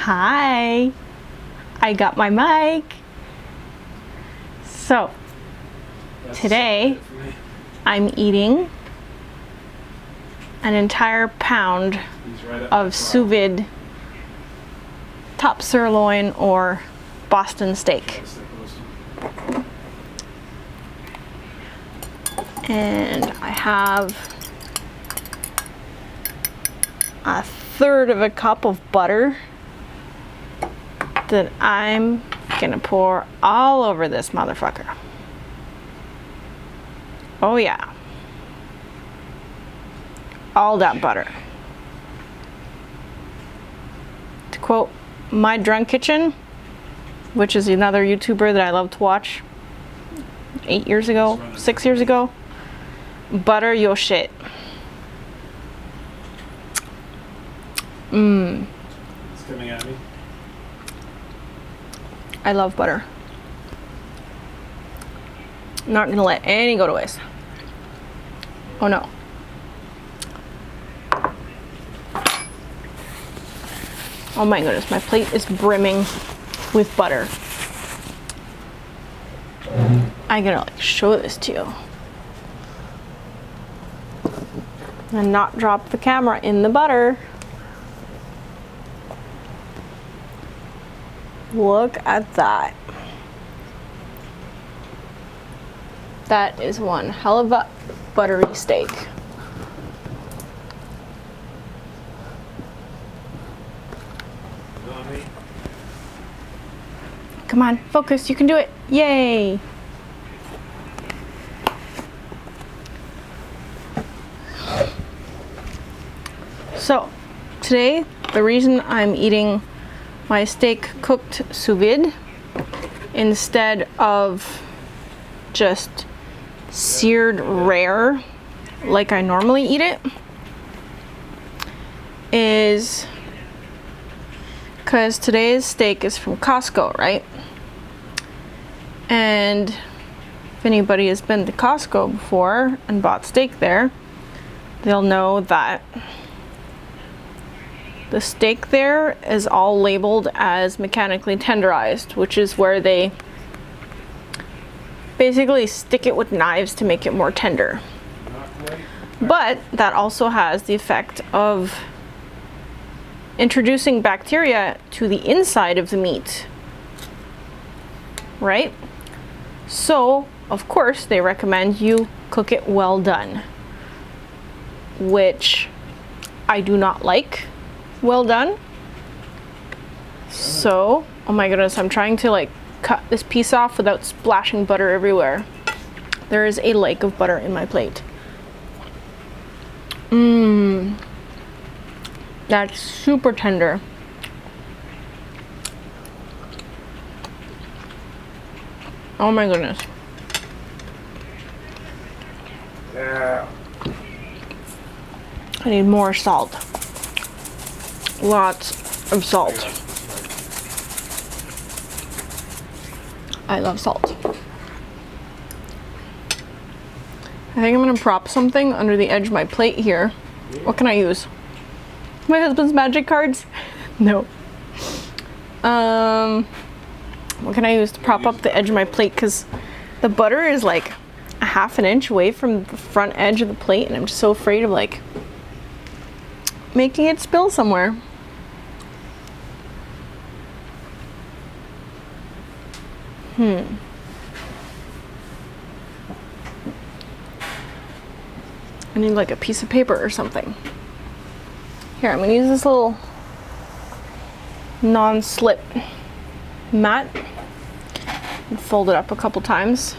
Hi, I got my mic. So today I'm eating an entire pound of sous-vide top sirloin or Boston steak. And I have a third of a cup of butter that I'm gonna pour all over this motherfucker. Oh yeah. All that butter. To quote My Drunk Kitchen, which is another YouTuber that I love to watch, 8 years ago, 6 years ago, butter your shit. It's coming at me. I love butter. Not gonna let any go to waste. Oh no. Oh my goodness, my plate is brimming with butter. I gotta like show this to you. And not drop the camera in the butter. Look at that. That is one hell of a buttery steak. Come on, focus, you can do it. Yay! So, today, the reason I'm eating my steak cooked sous vide instead of just seared rare like I normally eat it is because today's steak is from Costco, right? And if anybody has been to Costco before and bought steak there, they'll know that the steak there is all labeled as mechanically tenderized, which is where they basically stick it with knives to make it more tender. But that also has the effect of introducing bacteria to the inside of the meat, right? So, of course, they recommend you cook it well done, which I do not like well done. So, oh my goodness, I'm trying to like cut this piece off without splashing butter everywhere. There is a lake of butter in my plate. That's super tender. Oh my goodness. Yeah. I need more salt. Lots of salt. I love salt. I think I'm gonna prop something under the edge of my plate here. What can I use? My husband's magic cards? No. What can I use to prop up the edge of my plate? Because the butter is like a half an inch away from the front edge of the plate, and I'm just so afraid of like making it spill somewhere. I need like a piece of paper or something. Here, I'm gonna use this little non-slip mat and fold it up a couple times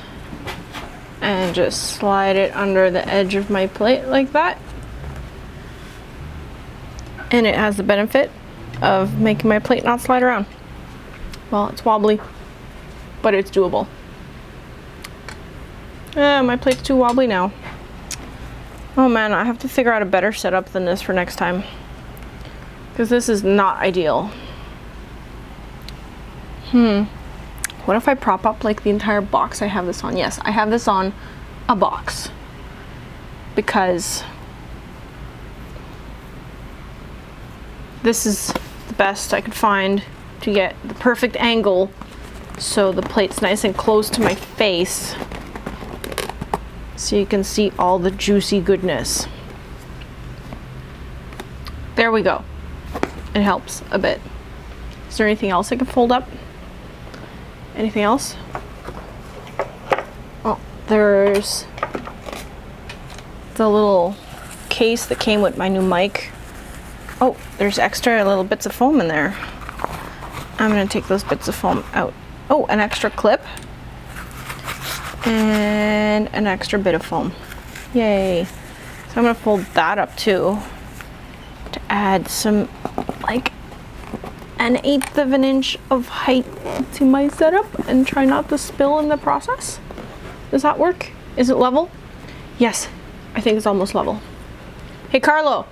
and just slide it under the edge of my plate like that. And it has the benefit of making my plate not slide around. Well, it's wobbly, but it's doable. My plate's too wobbly now. Oh man, I have to figure out a better setup than this for next time, because this is not ideal. What if I prop up like the entire box I have this on? Yes, I have this on a box because this is the best I could find to get the perfect angle so the plate's nice and close to my face so you can see all the juicy goodness. There we go. It helps a bit. Is there anything else I can fold up? Anything else? Oh, there's the little case that came with my new mic. Oh, there's extra little bits of foam in there. I'm gonna take those bits of foam out. Oh, an extra clip. And an extra bit of foam. Yay. So I'm gonna fold that up too to add some, like, 1/8 of an inch of height to my setup and try not to spill in the process. Does that work? Is it level? Yes, I think it's almost level. Hey Carlo,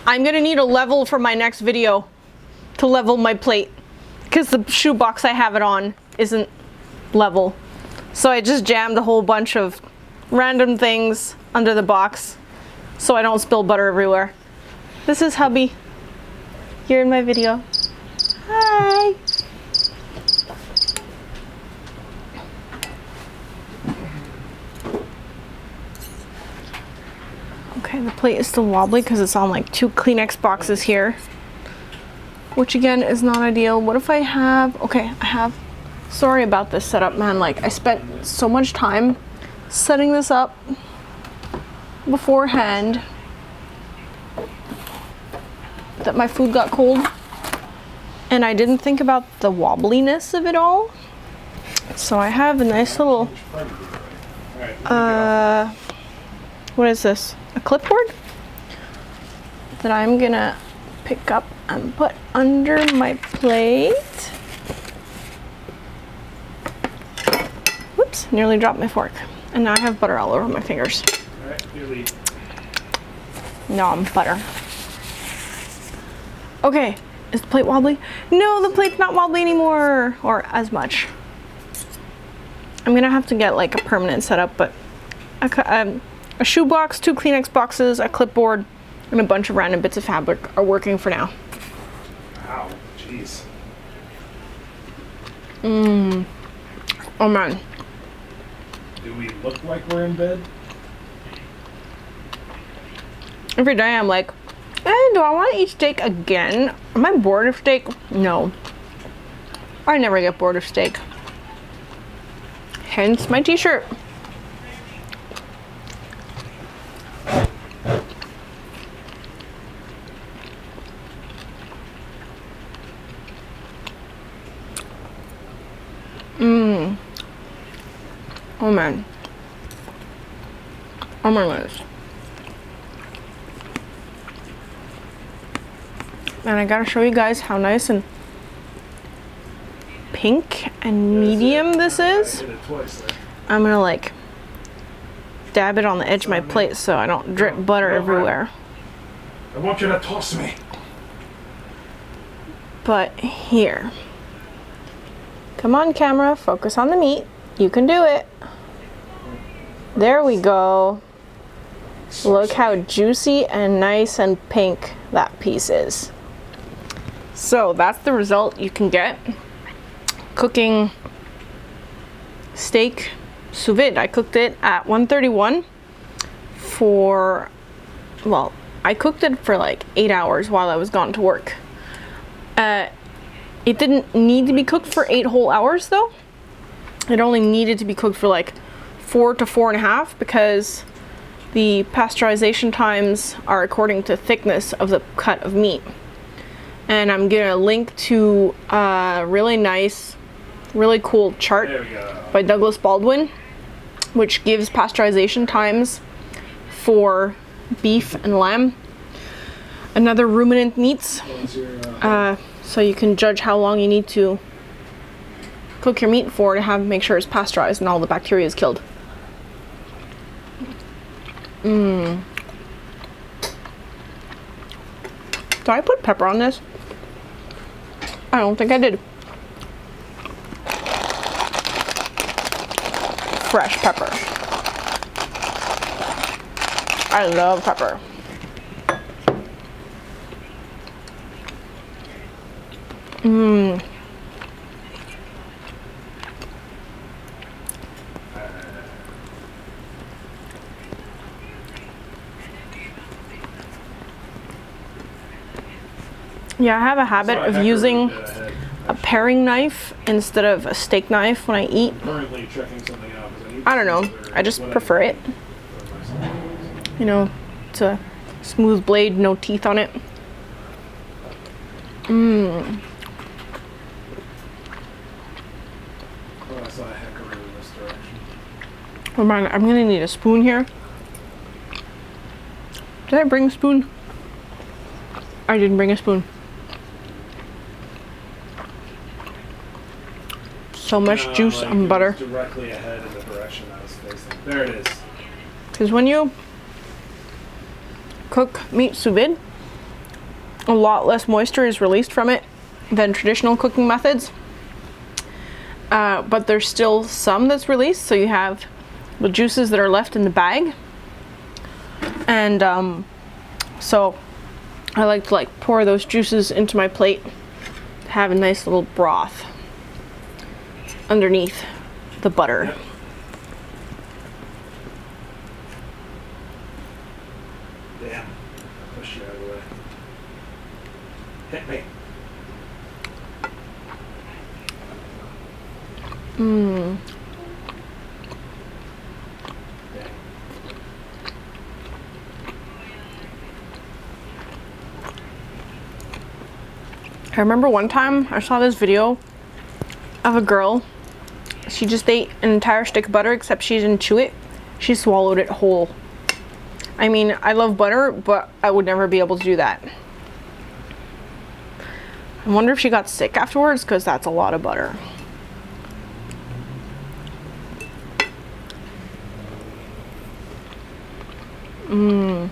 I'm gonna need a level for my next video to level my plate because the shoebox I have it on isn't level. So I just jammed a whole bunch of random things under the box so I don't spill butter everywhere. This is hubby. You're in my video. Hi. Okay, the plate is still wobbly because it's on like 2 Kleenex boxes here, which again is not ideal. What if I have, okay, I have, sorry about this setup, man. Like, I spent so much time setting this up beforehand that my food got cold and I didn't think about the wobbliness of it all. So I have a nice little what is this, a clipboard that I'm gonna pick up and put under my plate. Whoops, nearly dropped my fork, and now I have butter all over my fingers. All right, your lead. Nom butter. Okay, is the plate wobbly? No, the plate's not wobbly anymore, or as much. I'm gonna have to get like a permanent setup, but a shoebox, 2 Kleenex boxes, a clipboard, and a bunch of random bits of fabric are working for now. Wow, jeez. Oh man. Do we look like we're in bed? Every day I'm like, do I want to eat steak again? Am I bored of steak? No. I never get bored of steak. Hence my t-shirt. Oh man. Oh my goodness. And I gotta show you guys how nice and pink and medium this is. I did it twice there. I'm gonna like dab it on the edge of my plate so I don't drip butter everywhere. I want you to toss me. But here. Come on camera, focus on the meat. You can do it. There we go. Look how juicy and nice and pink that piece is. So that's the result you can get cooking steak sous vide. I cooked it at 131 for, well, I cooked it for like 8 hours while I was gone to work. It didn't need to be cooked for 8 whole hours though. It only needed to be cooked for like 4 to 4.5 because the pasteurization times are according to thickness of the cut of meat. And I'm gonna link to a really nice, really cool chart by Douglas Baldwin, which gives pasteurization times for beef and lamb and other ruminant meats. So you can judge how long you need to cook your meat for to make sure it's pasteurized and all the bacteria is killed. Did I put pepper on this? I don't think I did. Fresh pepper. I love pepper. Mmm. Yeah, I have a habit of using a paring knife instead of a steak knife when I eat. Currently checking something out. I don't know. I just prefer it. You know, it's a smooth blade, no teeth on it. Mmm. Oh, I saw a heckaroo in this direction. Oh man, I'm gonna need a spoon here. Did I bring a spoon? I didn't bring a spoon. So much juice like on butter. Directly ahead in the direction I was facing. There it is. Because when you cook meat sous vide, a lot less moisture is released from it than traditional cooking methods. But there's still some that's released, so you have the juices that are left in the bag. And so I like to pour those juices into my plate to have a nice little broth underneath the butter. Yep. Damn. Push you out of the way. Hit me. Mmm. Dang. I remember one time I saw this video of a girl. She just ate an entire stick of butter, except she didn't chew it. She swallowed it whole. I mean, I love butter, but I would never be able to do that. I wonder if she got sick afterwards, because that's a lot of butter. Mmm.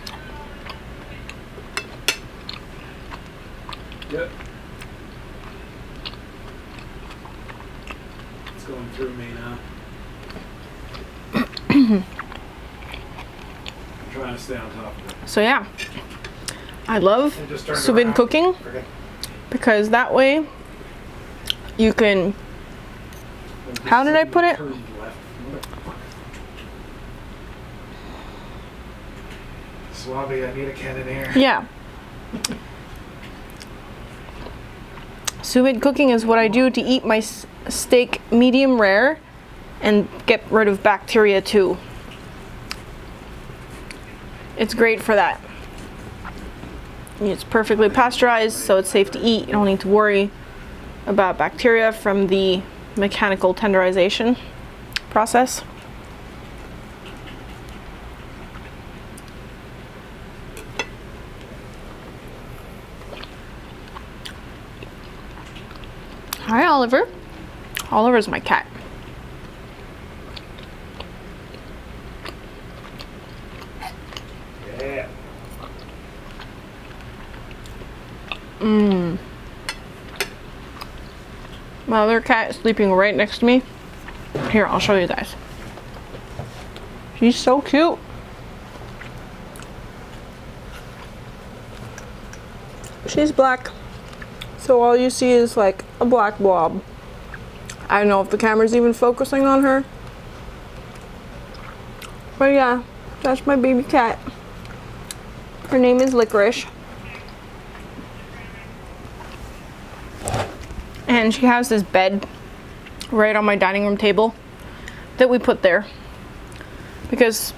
Yep. It's going through me now. I'm trying to stay on top of it. So yeah, I love And just turn it sous vide around. cooking Okay. because that way you can. How did I put it? Turn left. Motherfucker. Swabby, I need a cannoneer. Yeah. Sous vide cooking is what I do to eat my steak medium rare and get rid of bacteria too. It's great for that. It's perfectly pasteurized, so it's safe to eat. You don't need to worry about bacteria from the mechanical tenderization process. Hi, Oliver. Oliver's my cat. Yeah. Mmm. My other cat is sleeping right next to me. Here, I'll show you guys. She's so cute. She's black, so all you see is like a black blob. I don't know if the camera's even focusing on her. But yeah, that's my baby cat. Her name is Licorice. And she has this bed right on my dining room table that we put there. Because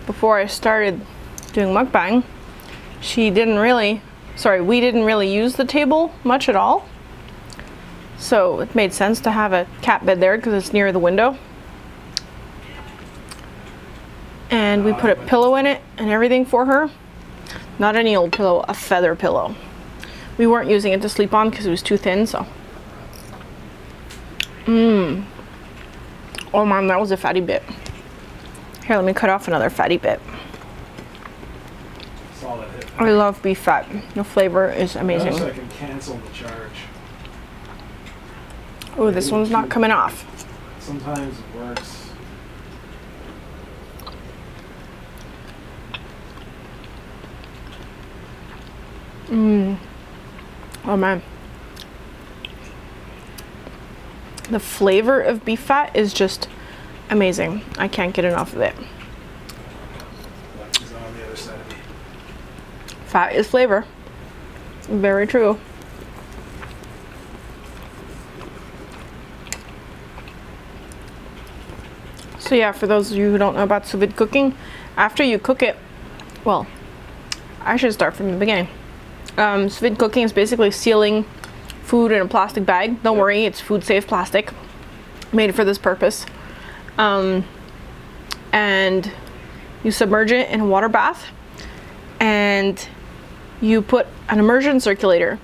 before I started doing mukbang, we didn't really use the table much at all. So it made sense to have a cat bed there because it's near the window. And we put a pillow in it and everything for her. Not any old pillow, a feather pillow. We weren't using it to sleep on because it was too thin, so. Mmm. Oh man, that was a fatty bit. Here, let me cut off another fatty bit. Solid hit. I love beef fat. The flavor is amazing. Notice I can cancel the charge. Oh, this one's not coming off. Sometimes it works. Mmm. Oh man. The flavor of beef fat is just amazing. I can't get enough of it. Like he's on the other side of me. Fat is flavor. Very true. So yeah, for those of you who don't know about sous vide cooking, after you cook it, well, I should start from the beginning. Sous vide cooking is basically sealing food in a plastic bag. Don't worry, it's food safe plastic, made for this purpose. And you submerge it in a water bath, and you put an immersion circulator.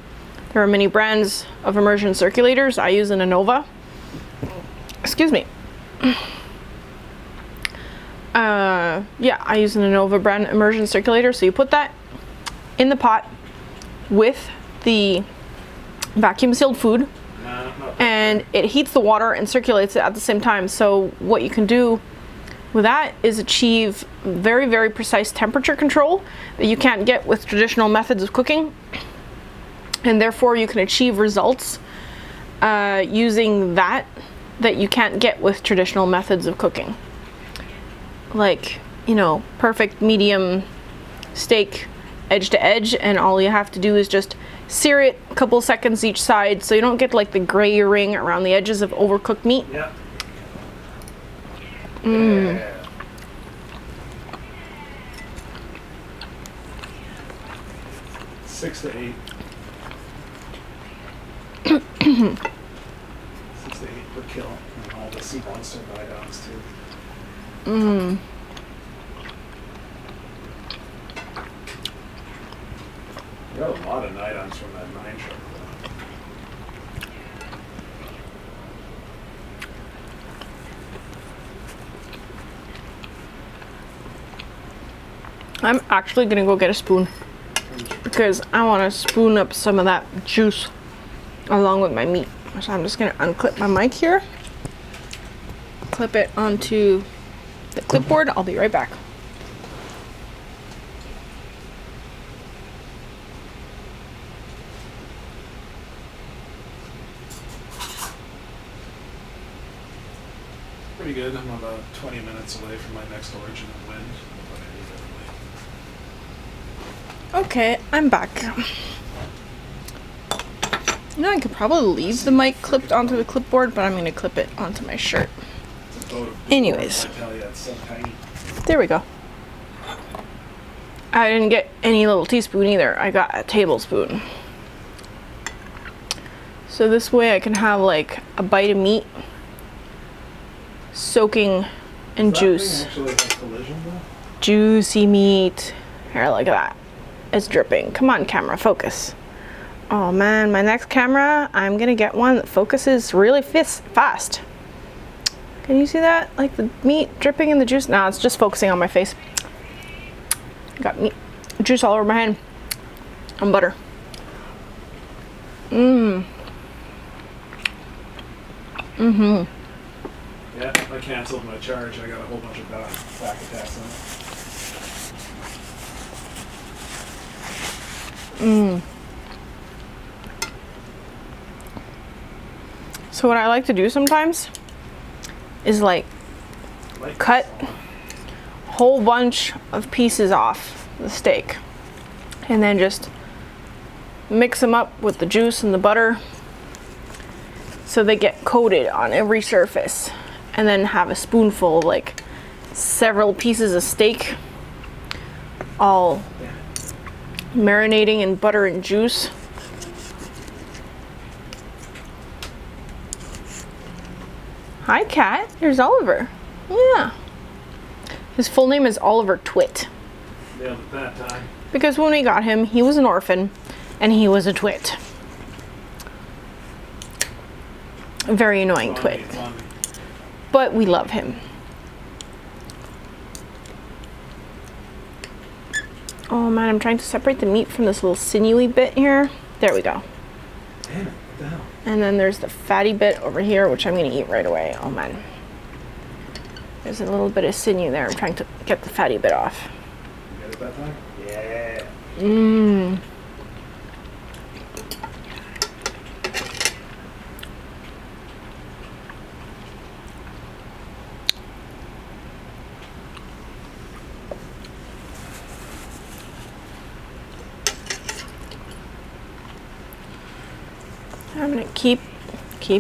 There are many brands of immersion circulators. I use an Anova. Excuse me. Yeah, I use an Anova brand immersion circulator. So you put that in the pot with the vacuum sealed food, and it heats the water and circulates it at the same time. So what you can do with that is achieve very, very precise temperature control that you can't get with traditional methods of cooking, and therefore you can achieve results using that you can't get with traditional methods of cooking. Like, you know, perfect medium steak edge to edge, and all you have to do is just sear it a couple seconds each side so you don't get like the gray ring around the edges of overcooked meat. Yeah. Mm. 6 to 8. 6 to 8 per kill. And all the sea monster buy-downs too. Mm. You got a lot of night-ons from that 9 truck though. I'm actually gonna go get a spoon because I want to spoon up some of that juice along with my meat. So I'm just gonna unclip my mic here, clip it onto the clipboard. I'll be right back. Pretty good. I'm about 20 minutes away from my next origin of wind. But I need Okay, I'm back. You know, I could probably leave the mic clipped onto the clipboard, but I'm gonna clip it onto my shirt. Anyways, I tell you, it's so tiny. there we go. I didn't get any little teaspoon either. I got a tablespoon. So this way I can have like a bite of meat soaking in juice. Actually has collision though? Juicy meat. Here, look at that. It's dripping. Come on, camera, focus. Oh man, my next camera, I'm gonna get one that focuses really fast. Can you see that? Like the meat dripping in the juice? No, it's just focusing on my face. Got meat, juice all over my hand. And butter. Mmm. Mm-hmm. Yeah, I canceled my charge. I got a whole bunch of back attacks on it. So what I like to do sometimes is like cut a whole bunch of pieces off the steak and then just mix them up with the juice and the butter so they get coated on every surface, and then have a spoonful of like several pieces of steak all marinating in butter and juice. Hi, Cat. Here's Oliver. Yeah. His full name is Oliver Twit. Nailed it that time. Because when we got him, he was an orphan and he was a twit. A very annoying twit. But we love him. Oh man, I'm trying to separate the meat from this little sinewy bit here. There we go. Damn it, what the hell? And then there's the fatty bit over here, which I'm gonna eat right away. Oh man. There's a little bit of sinew there. I'm trying to get the fatty bit off. You got it that time? Yeah. Mmm. I'm gonna keep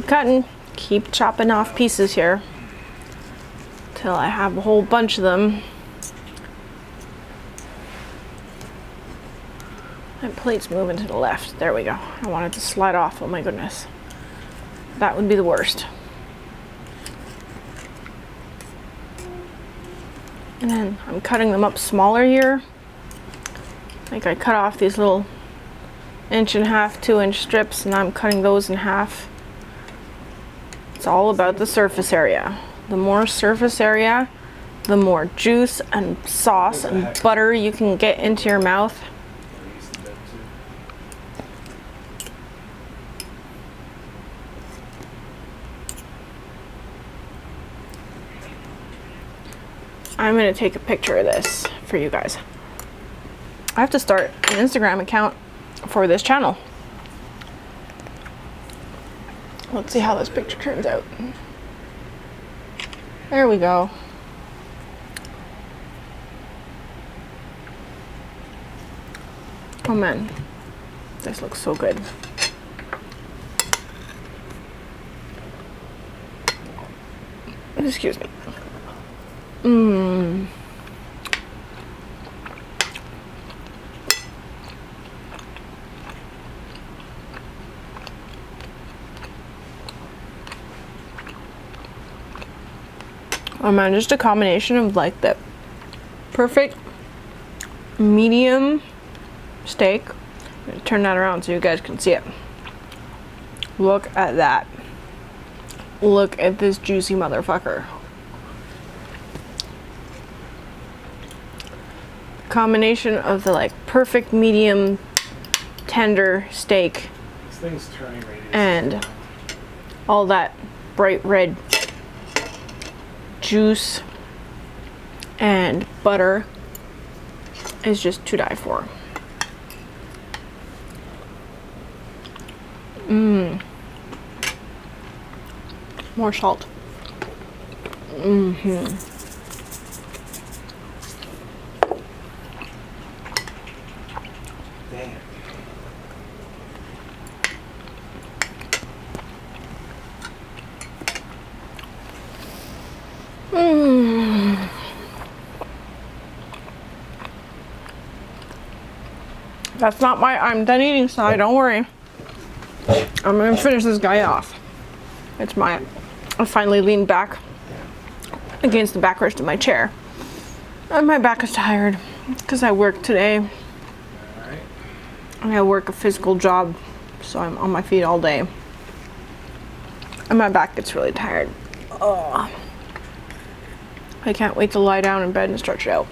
cutting, keep chopping off pieces here till I have a whole bunch of them. My plate's moving to the left. There we go. I want it to slide off. Oh my goodness. That would be the worst. And then I'm cutting them up smaller here. Like I cut off these little 1.5 to 2-inch strips, and I'm cutting those in half. It's all about the surface area. The more surface area, the more juice and sauce and butter you can get into your mouth. I'm gonna take a picture of this for you guys. I have to start an Instagram account for this channel. Let's see how this picture turns out. There we go. Oh man, this looks so good. Excuse me. Oh man, just a combination of like the perfect medium steak. I'm gonna turn that around so you guys can see it. Look at that. Look at this juicy motherfucker. Combination of the like perfect medium tender steak This thing's turning radius. and all that bright red juice and butter is just to die for. More salt. Damn. That's not my I'm done eating side, don't worry. I'm gonna finish this guy off. It's my, I finally leaned back against the backrest of my chair. And my back is tired because I worked today. All right. And I work a physical job, so I'm on my feet all day. And my back gets really tired. Oh. I can't wait to lie down in bed and stretch out.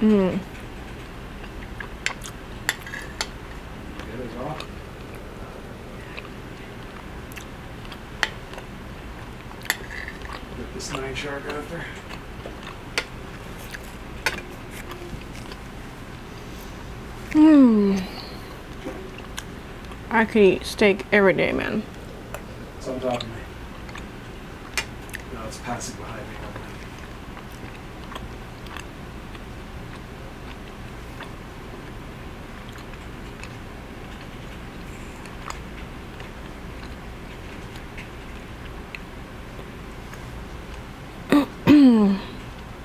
It is off. Get this 9 shark after. I could eat steak every day, man. It's on top of me. No, it's passing behind me.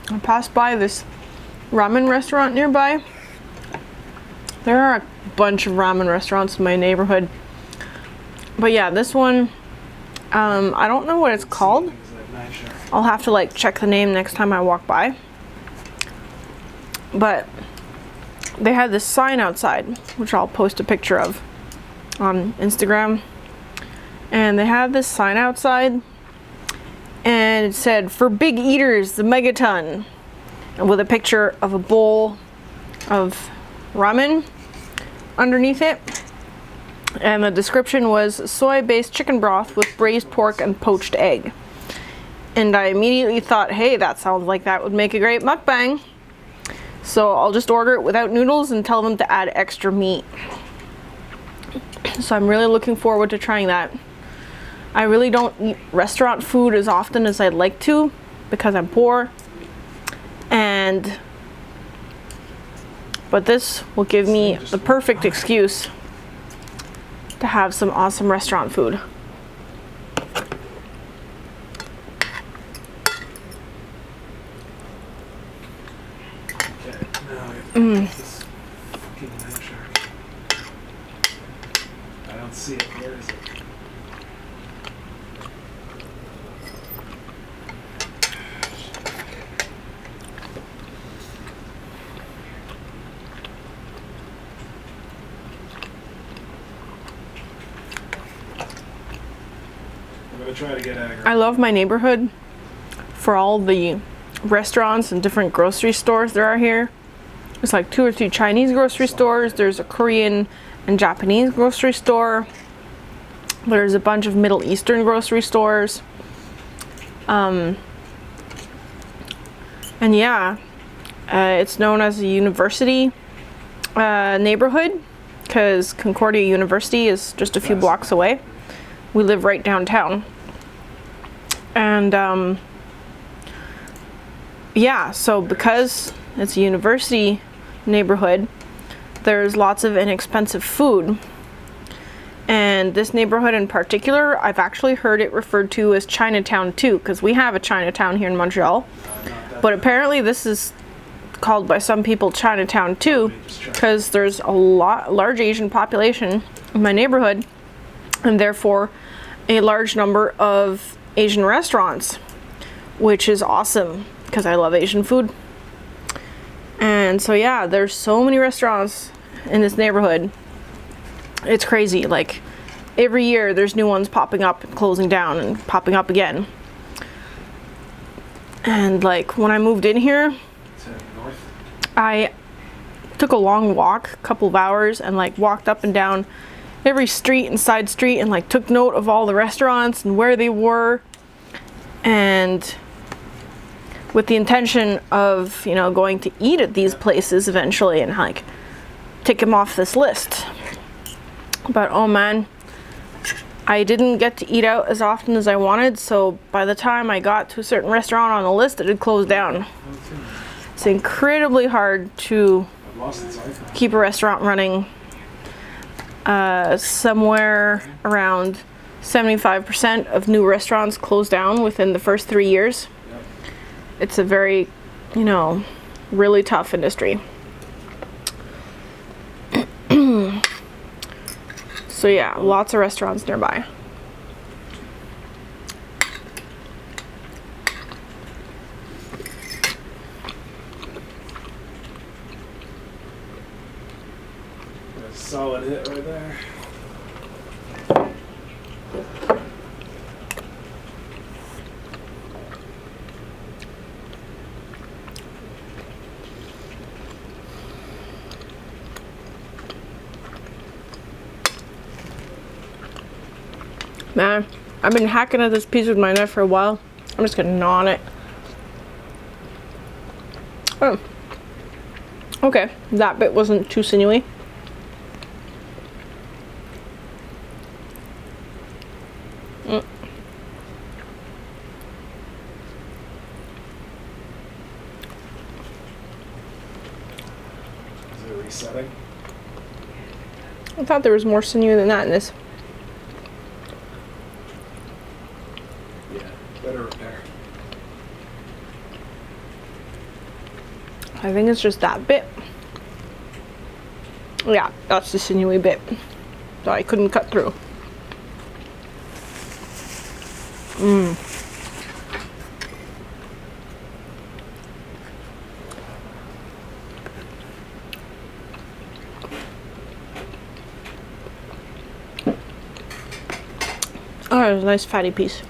I passed by this ramen restaurant nearby. There are a bunch of ramen restaurants in my neighborhood. But yeah, this one, I don't know what it's called. It's like 9 shark. I'll have to like check the name next time I walk by. But they had this sign outside, which I'll post a picture of on Instagram. And they had this sign outside, and it said, "For big eaters, the megaton," and with a picture of a bowl of ramen underneath it. And the description was soy-based chicken broth with braised pork and poached egg. And I immediately thought, hey, that sounds like that would make a great mukbang. So I'll just order it without noodles and tell them to add extra meat. So I'm really looking forward to trying that. I really don't eat restaurant food as often as I'd like to because I'm poor. But this will give me the perfect excuse to have some awesome restaurant food. Okay, now we have to get this fucking knife shark. I don't see it. Where is it? I'm gonna try to get aggro. I love my neighborhood for all the restaurants and different grocery stores there are here. There's like 2 or 3 Chinese grocery stores. There's a Korean and Japanese grocery store. There's a bunch of Middle Eastern grocery stores. And yeah, it's known as a university neighborhood because Concordia University is just a few blocks away. We live right downtown. And yeah, so because it's a university neighborhood, there's lots of inexpensive food. And this neighborhood in particular, I've actually heard it referred to as Chinatown too, because we have a Chinatown here in Montreal. But apparently this is called by some people Chinatown too, because there's a large Asian population in my neighborhood, and therefore a large number of Asian restaurants, which is awesome because I love Asian food. And so yeah, there's so many restaurants in this neighborhood. It's crazy. Like every year there's new ones popping up and closing down and popping up again. And like when I moved in here, I took a long walk, a couple of hours, and like walked up and down every street and side street and like took note of all the restaurants and where they were, and with the intention of, you know, going to eat at these places eventually and like take them off this list. But oh man, I didn't get to eat out as often as I wanted, so by the time I got to a certain restaurant on the list, it had closed down. It's incredibly hard to keep a restaurant running. Somewhere around 75% of new restaurants close down within the first 3 years. It's a very, you know, really tough industry. So yeah, lots of restaurants nearby. That's a solid hit right there. Man, I've been hacking at this piece with my knife for a while. I'm just gonna gnaw on it. Oh. Okay, that bit wasn't too sinewy. Is it resetting? I thought there was more sinew than that in this. Better repair. I think it's just that bit. Yeah, that's the sinewy bit. So I couldn't cut through. Oh, it was a nice fatty piece.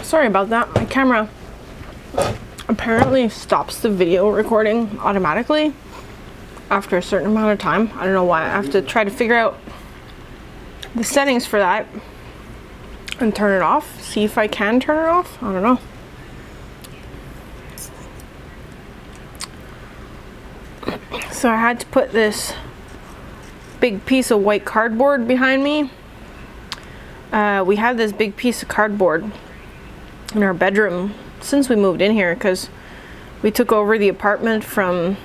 Sorry about that. My camera apparently stops the video recording automatically after a certain amount of time. I don't know why. I have to try to figure out the settings for that and turn it off. See if I can turn it off. I don't know. So I had to put this big piece of white cardboard behind me. We had this big piece of cardboard in our bedroom since we moved in here, because we took over the apartment from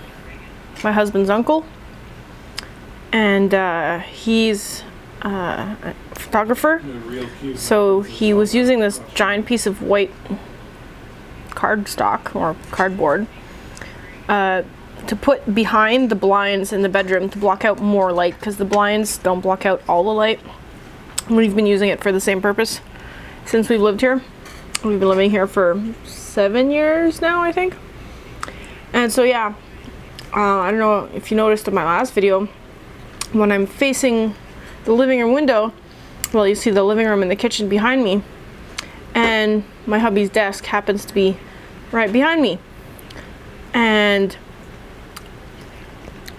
my husband's uncle, and he's a photographer, so he was using this giant piece of white cardstock or cardboard to put behind the blinds in the bedroom to block out more light, because the blinds don't block out all the light. We've been using it for the same purpose since we've lived here. We've been living here for 7 years now, I think. And so yeah, I don't know if you noticed in my last video, when I'm facing the living room window, well, you see the living room and the kitchen behind me, and my hubby's desk happens to be right behind me. And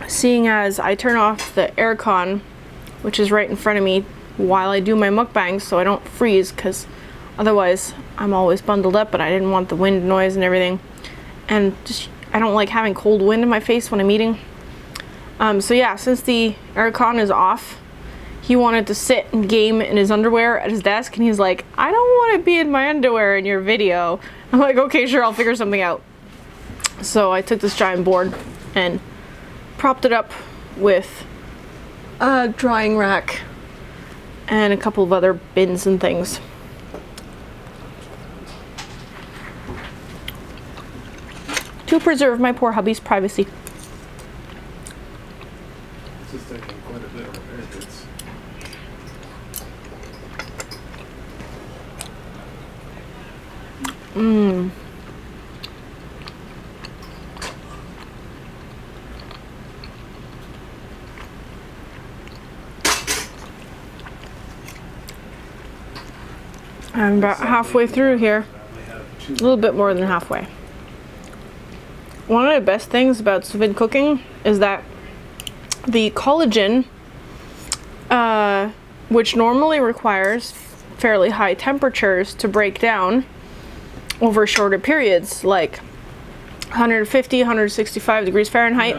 seeing as I turn off the aircon, which is right in front of me, while I do my mukbangs so I don't freeze, because otherwise I'm always bundled up, but I didn't want the wind noise and everything, and just I don't like having cold wind in my face when I'm eating. So yeah, since the aircon is off, he wanted to sit and game in his underwear at his desk, and he's like, I don't want to be in my underwear in your video. I'm like, okay, sure, I'll figure something out. So I took this giant board and propped it up with a drying rack and a couple of other bins and things. To preserve my poor hubby's privacy. This is taking quite a bit of efforts. I'm about halfway through here. A little bit more than halfway. One of the best things about sous-vide cooking is that the collagen, which normally requires fairly high temperatures to break down over shorter periods, like 150, 165 degrees Fahrenheit,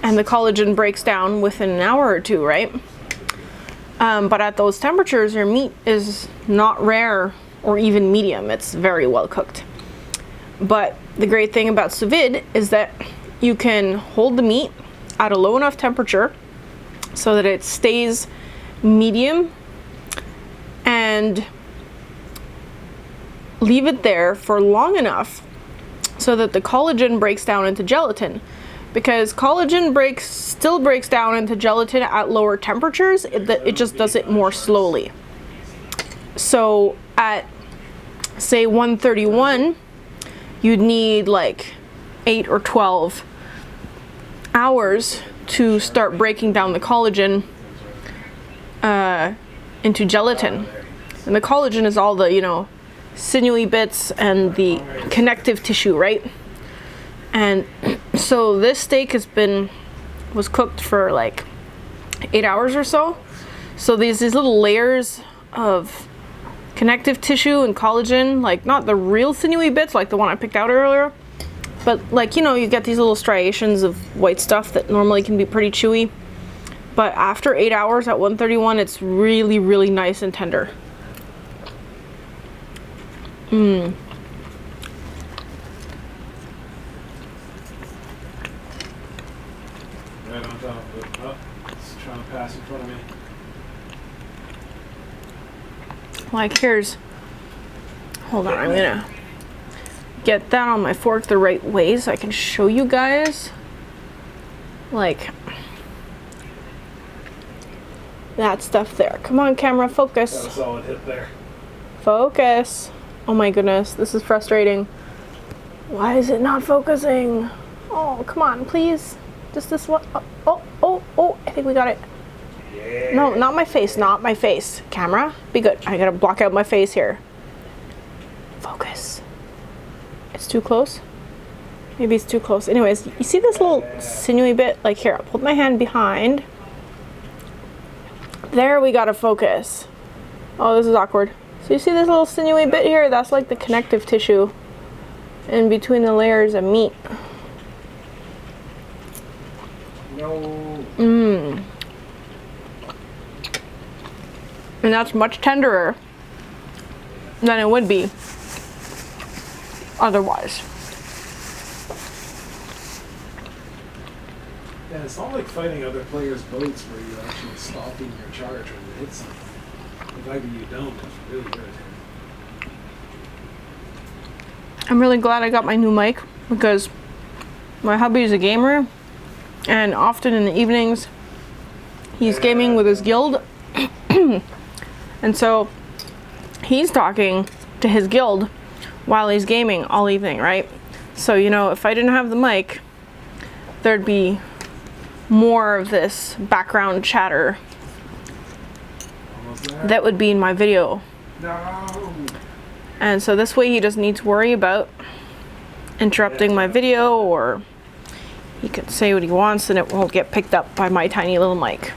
and the collagen breaks down within an hour or two, right? But at those temperatures, your meat is not rare or even medium. It's very well cooked. But the great thing about sous vide is that you can hold the meat at a low enough temperature so that it stays medium, and leave it there for long enough so that the collagen breaks down into gelatin. Because collagen still breaks down into gelatin at lower temperatures, it just does it more slowly. So at, say, 131, you'd need like 8 or 12 hours to start breaking down the collagen into gelatin. And the collagen is all the, you know, sinewy bits and the connective tissue, right? And so this steak was cooked for like 8 hours or so. So these little layers of connective tissue and collagen, like not the real sinewy bits like the one I picked out earlier, but like, you know, you get these little striations of white stuff that normally can be pretty chewy. But after 8 hours at 131, it's really, really nice and tender. Mmm. Right on top of it. Oh, it's trying to pass in front of me. Like, hold on, I'm gonna get that on my fork the right way so I can show you guys. Like, that stuff there. Come on, camera, focus. Got a solid hit there. Focus. Oh my goodness, this is frustrating. Why is it not focusing? Oh, come on, please. Just this one. Oh, I think we got it. Yeah. No, not my face, not my face. Camera, be good. I gotta block out my face here. Focus. It's too close? Maybe it's too close. Anyways, you see this little sinewy bit? Like here, I'll put my hand behind. There, we gotta focus. Oh, this is awkward. So you see this little sinewy bit here? That's like the connective tissue in between the layers of meat. No. Mmm. And that's much tenderer than it would be otherwise. Yeah, it's not like fighting other players' boats where you're actually stopping your charge when you hit something. The fact that you don't is really good. I'm really glad I got my new mic because my hubby is a gamer, and often in the evenings he's gaming with his guild. And so he's talking to his guild while he's gaming all evening, right? So, you know, if I didn't have the mic, there'd be more of this background chatter that would be in my video. No. And so this way he doesn't need to worry about interrupting my video, or he can say what he wants and it won't get picked up by my tiny little mic.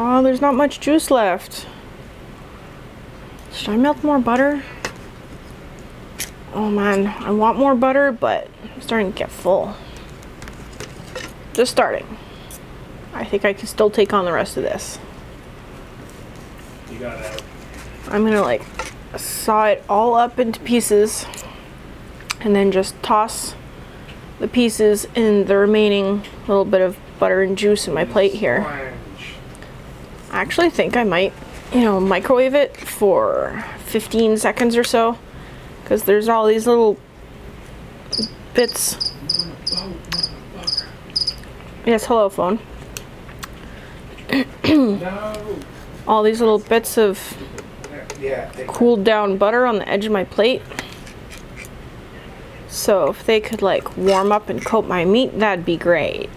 Oh, there's not much juice left. Should I melt more butter? Oh man, I want more butter, but I'm starting to get full. Just starting. I think I can still take on the rest of this. You got it. I'm gonna like saw it all up into pieces and then just toss the pieces in the remaining little bit of butter and juice in my plate here. I actually think I might, you know, microwave it for 15 seconds or so, because there's all these little bits. Yes, hello phone. No. All these little bits of cooled down butter on the edge of my plate. So if they could like warm up and coat my meat, that'd be great.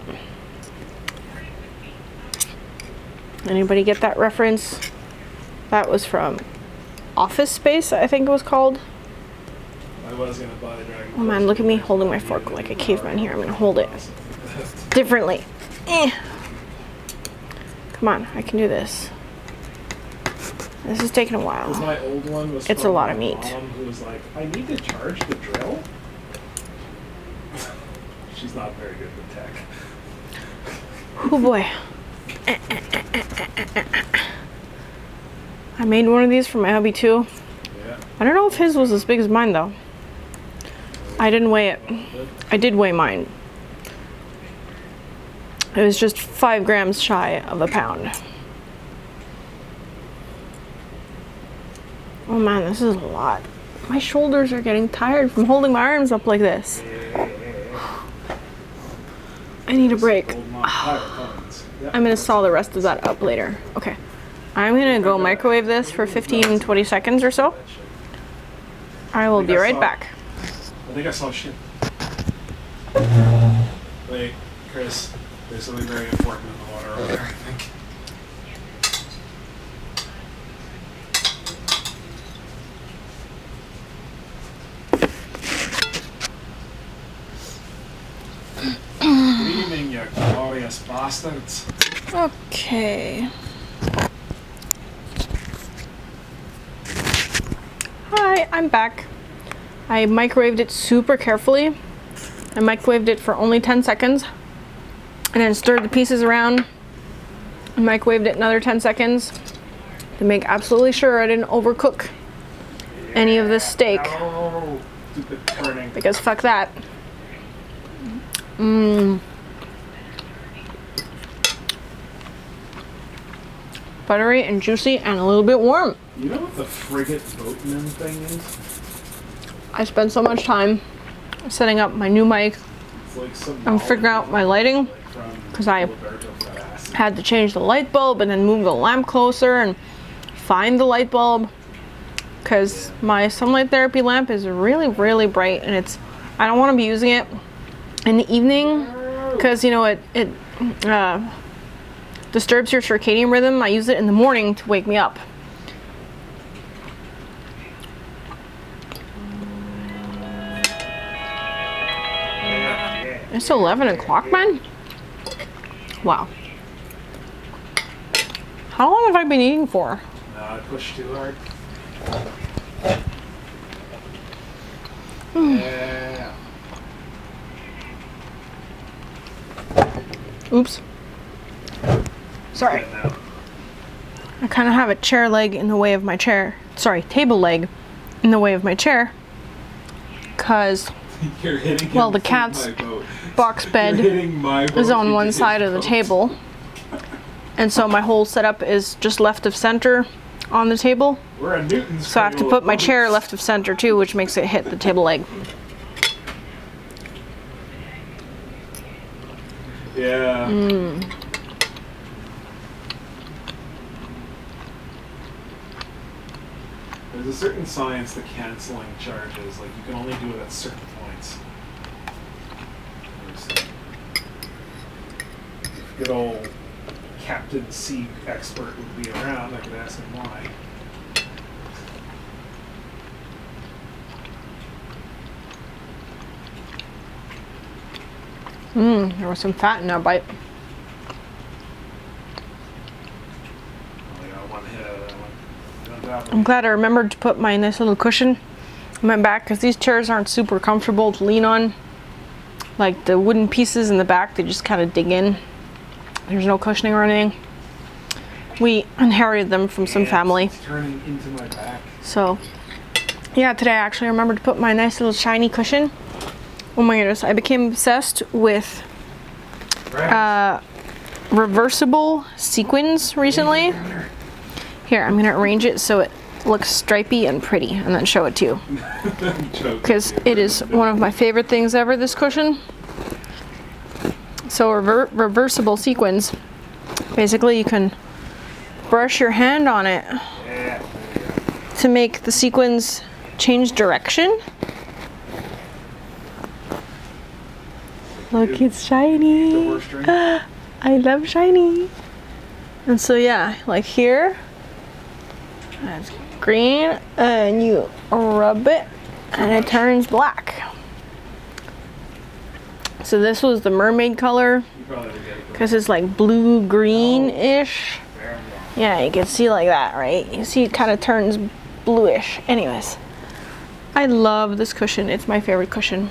Anybody get that reference? That was from Office Space, I think it was called. I was gonna buy Dragon. Oh man, look at me holding my fork like a caveman here. I'm gonna hold it differently. Come on, I can do this. This is taking a while. My old one was It's a lot of meat. Mom, who was like, I need to charge the drill. She's not very good with tech. Oh boy. I made one of these for my hubby too. Yeah. I don't know if his was as big as mine though. I didn't weigh it. I did weigh mine. It was just 5 grams shy of a pound. Oh man, this is a lot. My shoulders are getting tired from holding my arms up like this. I need a break. I'm gonna saw the rest of that up later. Okay. I'm gonna go microwave this for 15-20 seconds or so. I will be right back. I think I saw shit. Wait, Chris, there's something very important in the water over there, I think. Good evening, you glorious bastards. Okay. Hi, I'm back. I microwaved it super carefully. I microwaved it for only 10 seconds and then stirred the pieces around and microwaved it another 10 seconds to make absolutely sure I didn't overcook any of this steak. No, stupid turning. Because fuck that. Mmm. Buttery and juicy and a little bit warm. You know what the frigate boatman thing is? I spent so much time setting up my new mic It's like some and figuring out my lighting because I had to change the light bulb and then move the lamp closer and find the light bulb because my sunlight therapy lamp is really, really bright and I don't want to be using it in the evening because, you know, it disturbs your circadian rhythm. I use it in the morning to wake me up. It's 11 o'clock, man? Wow. How long have I been eating for? I pushed too hard. Yeah. Oops. Sorry. Getting out. I kind of have a chair leg in the way of my chair. Sorry, table leg in the way of my chair. Because, You're hitting well, him the from cat's my boat. box bed You're hitting my boat is on into one his side of the boat. table. And so my whole setup is just left of center on the table. We're a Newton's So I have to cradle put of my boats. chair left of center too, which makes it hit the table leg. Yeah. There's a certain science to canceling charges. Like, you can only do it at certain points. If good old Captain C expert would be around, I could ask him why. There was some fat in that bite. Only got one hit out of that one. On top of I'm it. glad I remembered to put my nice little cushion on my back because these chairs aren't super comfortable to lean on. Like the wooden pieces in the back, they just kind of dig in. There's no cushioning or anything. We inherited them from some Yeah, family. It's turning into my back. So, yeah, today I actually remembered to put my nice little shiny cushion. Oh my goodness, I became obsessed with reversible sequins recently. Here, I'm gonna arrange it so it looks stripy and pretty and then show it to you. Because it is one of my favorite things ever, this cushion. So reversible sequins, basically you can brush your hand on it Yeah. to make the sequins change direction. Look, it's shiny. Silver string. I love shiny. And so yeah, like here, it's green and you rub it and it turns black. So this was the mermaid color You probably would get it. because it's like blue green-ish. Very well. Yeah, you can see like that, right? You see it kind of turns bluish. Anyways, I love this cushion. It's my favorite cushion.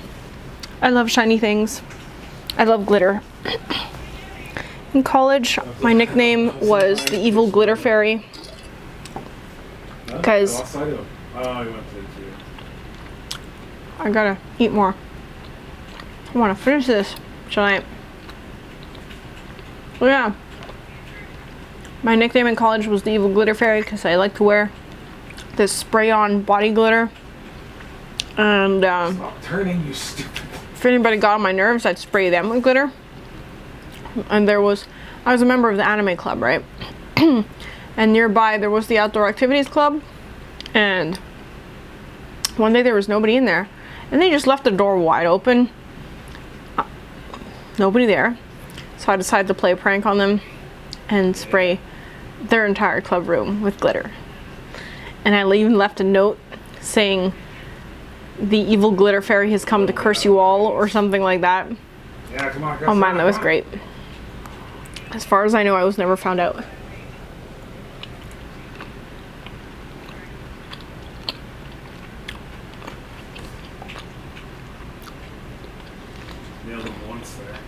I love shiny things. I love glitter. In college, my nickname was the evil glitter fairy. No? 'Cause- I lost sight of him. Oh, he went to the I gotta eat more. I want to finish this tonight. Well, yeah. My nickname in college was the evil glitter fairy because I like to wear this spray-on body glitter. And Stop turning, you stupid. if anybody got on my nerves, I'd spray them with glitter. And I was a member of the anime club, right? And nearby there was the outdoor activities club. And one day there was nobody in there. And they just left the door wide open. Nobody there. So I decided to play a prank on them and spray their entire club room with glitter. And I even left a note saying, "The evil glitter fairy has come to curse you all," or something like that. Yeah, come on, Oh man, that was great. As far as I know, I was never found out. Nailed him once there.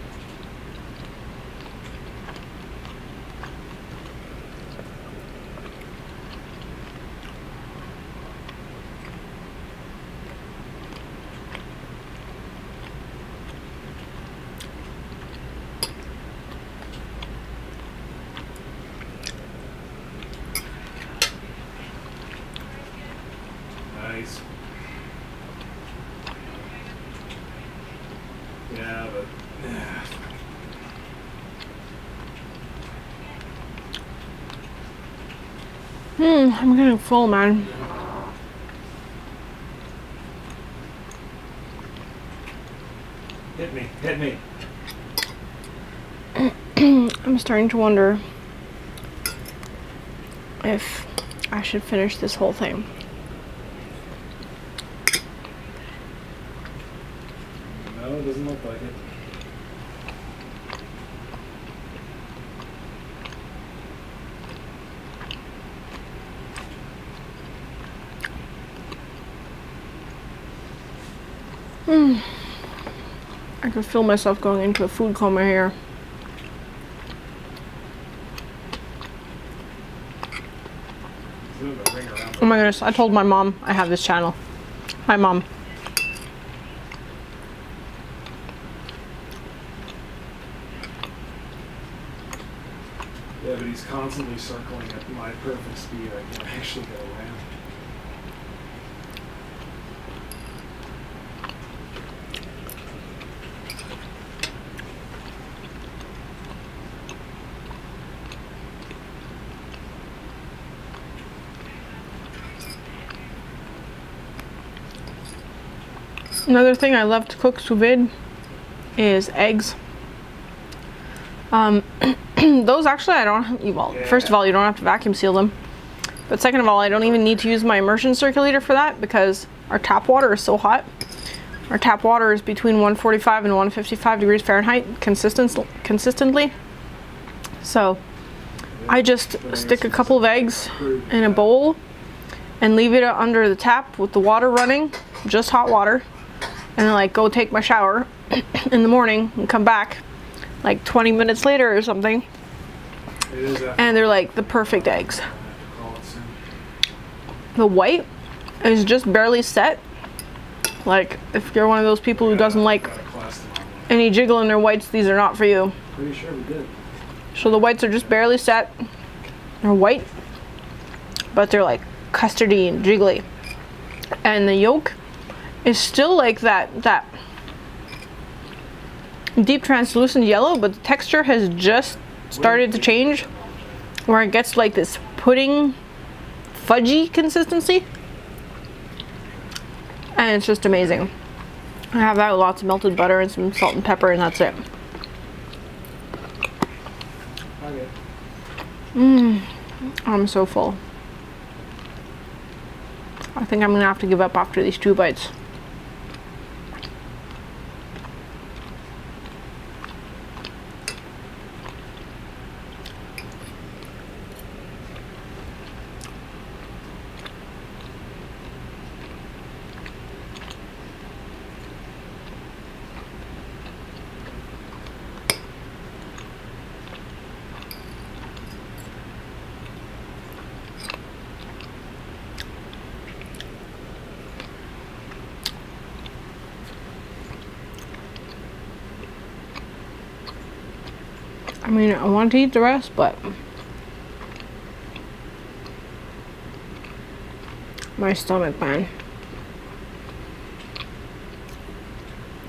Nice. Yeah, but I'm getting full, man. hit me, hit me. I'm starting to wonder if I should finish this whole thing. No, it doesn't look like it. I can feel myself going into a food coma here. Oh my goodness, I told my mom I have this channel. Hi, Mom. Yeah, but he's constantly circling at my perfect speed. I can't actually get around. Another thing I love to cook sous vide is eggs. Those actually I don't, well, first of all, you don't have to vacuum seal them. But second of all, I don't even need to use my immersion circulator for that because our tap water is so hot. Our tap water is between 145 and 155 degrees Fahrenheit consistently. So I just stick a couple of eggs in a bowl and leave it under the tap with the water running, just hot water. And then like go take my shower in the morning and come back like 20 minutes later or something. And they're like the perfect eggs. The white is just barely set. Like if you're one of those people who doesn't like any jiggle in their whites, these are not for you. Pretty sure we did. So the whites are just barely set. They're white, but they're like custardy and jiggly. And the yolk is still like that deep translucent yellow, but the texture has just started to change where it gets like this pudding fudgy consistency, and it's just amazing. I have that with lots of melted butter and some salt and pepper, and that's it. I'm so full. I think I'm gonna have to give up after these 2 bites. I mean, I want to eat the rest, but my stomach, man.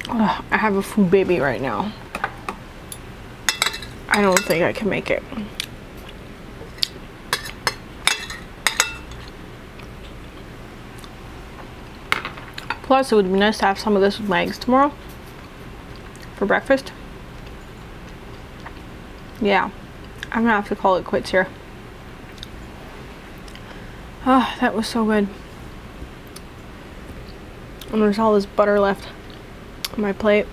Ugh, I have a food baby right now. I don't think I can make it. Plus, it would be nice to have some of this with my eggs tomorrow for breakfast. Yeah, I'm gonna have to call it quits here. Ah, that was so good. And there's all this butter left on my plate.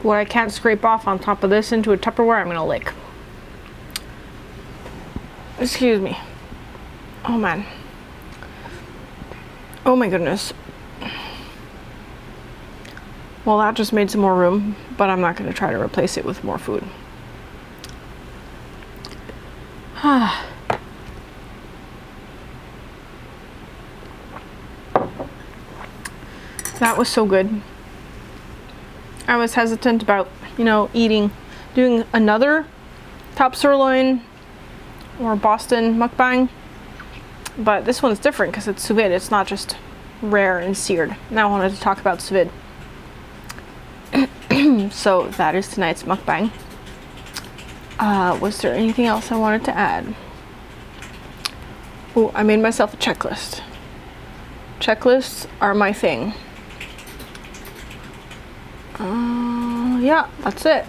What I can't scrape off on top of this into a Tupperware, I'm gonna lick. Excuse me. Oh man. Oh my goodness. Well, that just made some more room, but I'm not going to try to replace it with more food. That was so good. I was hesitant about, doing another top sirloin or Boston mukbang, but this one's different because it's sous vide. It's not just rare and seared. Now I wanted to talk about sous vide. So that is tonight's mukbang. Was there anything else I wanted to add? Oh, I made myself a checklist. Checklists are my thing. Yeah, that's it.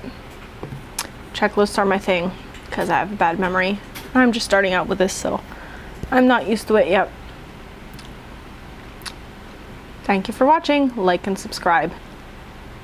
Checklists are my thing because I have a bad memory. I'm just starting out with this, so I'm not used to it yet. Thank you for watching. Like and subscribe.